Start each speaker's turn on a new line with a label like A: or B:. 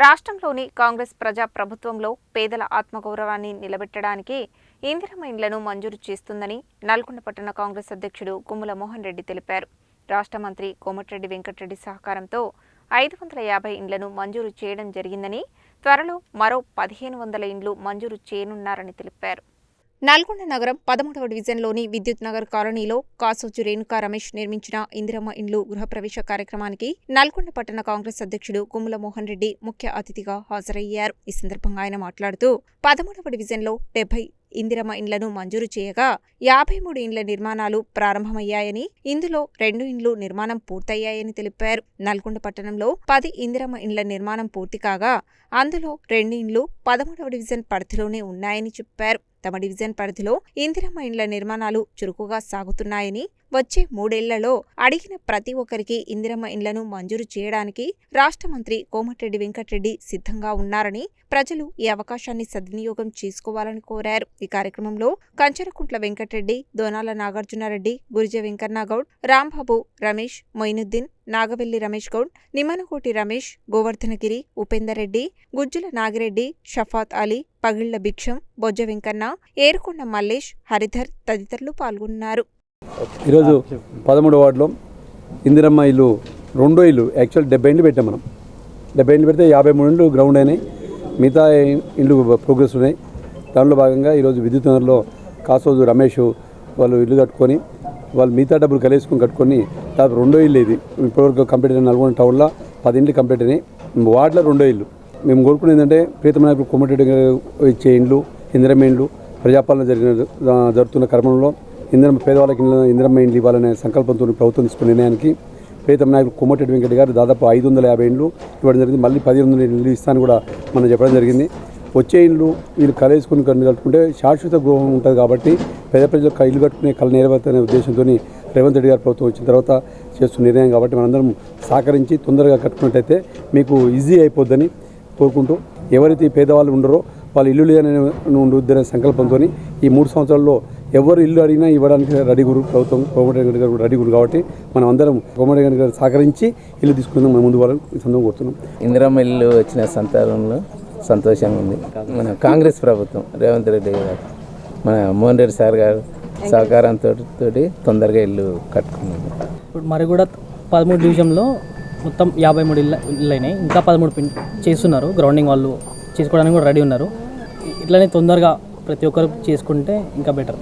A: రాష్ట్రంలోని కాంగ్రెస్ ప్రజా ప్రభుత్వంలో పేదల ఆత్మగౌరవాన్ని నిలబెట్టడానికి ఇందిరమ్మ ఇండ్లను మంజూరు చేస్తుందని నల్గొండ పట్టణ కాంగ్రెస్ అధ్యక్షుడు గుమ్మల మోహన్ రెడ్డి తెలిపారు. రాష్ట్ర మంత్రి కోమటిరెడ్డి వెంకటరెడ్డి సహకారంతో 550 ఇండ్లను మంజూరు చేయడం జరిగిందని, త్వరలో మరో 1500 ఇండ్లు మంజూరు చేయనున్నారని తెలిపారు. నల్గొండ నగరం 13వ డివిజన్లోని విద్యుత్ నగర్ కాలనీలో కాసోజు రేణుకా రమేష్ నిర్మించిన ఇందిరమ్మ ఇండ్లు గృహప్రవేశ కార్యక్రమానికి నల్గొండ పట్టణ కాంగ్రెస్ అధ్యక్షుడు గుమ్మల మోహన్ రెడ్డి ముఖ్య అతిథిగా హాజరయ్యారు. ఈ సందర్భంగా ఆయన మాట్లాడుతూ 13వ డివిజన్లో 70 ఇందిరమ్మ ఇండ్లను మంజూరు చేయగా 53 ఇండ్ల నిర్మాణాలు ప్రారంభమయ్యాయని, ఇందులో 2 ఇండ్లు నిర్మాణం పూర్తయ్యాయని తెలిపారు. నల్గొండ పట్టణంలో 10 ఇందిరమ్మ ఇండ్ల నిర్మాణం పూర్తి కాగా అందులో 2 ఇండ్లు 13వ డివిజన్ పరిధిలోనే ఉన్నాయని చెప్పారు. తమ డివిజన్ పరిధిలో ఇందిరమ్మ ఇండ్ల నిర్మాణాలు చురుకుగా సాగుతున్నాయని, వచ్చే 3 ఏళ్లలో అడిగిన ప్రతి ఒక్కరికి ఇందిరమ్మ ఇండ్లను మంజూరు చేయడానికి రాష్ట్ర మంత్రి కోమటిరెడ్డి వెంకటరెడ్డి సిద్ధంగా ఉన్నారని, ప్రజలు ఈ అవకాశాన్ని సద్వినియోగం చేసుకోవాలని కోరారు. ఈ కార్యక్రమంలో కంచరకుంట్ల వెంకటరెడ్డి, దోనాల నాగార్జునారెడ్డి, గురిజ వెంకన్నగౌడ్, రాంబాబు, రమేష్, మొయినుద్దీన్, నాగవెల్లి రమేష్ గౌడ్, నిమ్మనకోటి రమేష్, గోవర్ధనగిరి, ఉపేందర్ రెడ్డి, గుజ్జుల నాగిరెడ్డి, షఫాత్ అలీ, పగిళ్ల భిక్షం, బొజ్జ వెంకన్న, ఏరుకొండ మల్లేష్, హరిధర్ తదితరులు పాల్గొన్నారు.
B: ఈరోజు 13వ వార్డులో ఇందిరమ్మ ఇల్లు రెండో ఇల్లు యాక్చువల్ 70 ఇండ్లు పెట్టాం. మనం 70 ఇండ్లు పెడితే 53 ఇండ్లు గ్రౌండ్ అయినాయి, మిగతా ఇండ్లు ప్రోగ్రెస్ ఉన్నాయి. దానిలో భాగంగా ఈరోజు విద్యుత్ నగర్లో కాసోజు రమేష్ వాళ్ళు ఇల్లు కట్టుకొని వాళ్ళు మిగతా డబ్బులు కలిసుకొని కట్టుకొని దాదాపు రెండో ఇల్లు ఇది. ఇప్పటివరకు కంప్లీట్ అయిన నల్గొండ టౌన్లో 10 ఇండ్లు కంప్లీట్ అయినాయి. వార్డులో రెండో ఇల్లు. మేము కోరుకునేది ఏంటంటే ప్రీతమ నాయకులు కోమటిరెడ్డి ఇచ్చే ఇండ్లు, ఇందిరమ్మ ఇండ్లు ప్రజాపాలన జరుగుతున్న క్రమంలో పేదవాళ్ళకి ఇందిరమ్మ ఇండ్లు ఇవ్వాలనే సంకల్పంతో ప్రభుత్వం తీసుకున్న నిర్ణయానికి ప్రీతమ నాయకులు కోమటిరెడ్డి వెంకటరెడ్డి గారు దాదాపు 550 ఇండ్లు ఇవ్వడం జరిగింది. మళ్ళీ 1500 ఇండ్లు ఇస్తాను కూడా మనం చెప్పడం జరిగింది. వచ్చే ఇండ్లు వీళ్ళు కలేసుకుని కట్టుకుంటే శాశ్వత గృహం ఉంటుంది కాబట్టి పేద ప్రజలకు ఇల్లు కట్టుకునే కళ నెరవేర్తనే ఉద్దేశంతో రేవంత్ రెడ్డి గారు ప్రభుత్వం వచ్చిన తర్వాత చేస్తున్న నిర్ణయం కాబట్టి మనందరం సహకరించి తొందరగా కట్టుకున్నట్టయితే మీకు ఈజీ అయిపోద్దని కోరుకుంటూ, ఎవరైతే పేదవాళ్ళు ఉండరో వాళ్ళు ఇల్లు లేదని ఉండొద్దనే సంకల్పంతో ఈ 3 సంవత్సరాల్లో ఎవరు ఇల్లు అడిగినా ఇవ్వడానికి రెడీ గురు ప్రభుత్వం కోమటిరెడ్డి వెంకటరెడ్డి గారు రెడీ గురు కాబట్టి మనం అందరం కోమటిరెడ్డి వెంకటరెడ్డి గారు సహకరించి ఇల్లు తీసుకుందాం మనం ముందు వాళ్ళని ఈ సందర్భంగా కోరుతున్నాం.
C: ఇందిరమ్మ ఇల్లు వచ్చిన సంతానంలో సంతోషంగా ఉంది. మన కాంగ్రెస్ ప్రభుత్వం రేవంత్ రెడ్డి గారు, మన మోహన్ రెడ్డి సార్ గారు సహకారంతో తొందరగా ఇల్లు కట్టుకున్నాము.
D: ఇప్పుడు మరి కూడా 13 డివిజన్లో మొత్తం 53 ఇళ్ళు అయినాయి. ఇంకా 13 చేస్తున్నారు. గ్రౌండింగ్ వాళ్ళు చేసుకోవడానికి కూడా రెడీ ఉన్నారు. ఇట్లనే తొందరగా ప్రతి ఒక్కరు చేసుకుంటే ఇంకా బెటర్.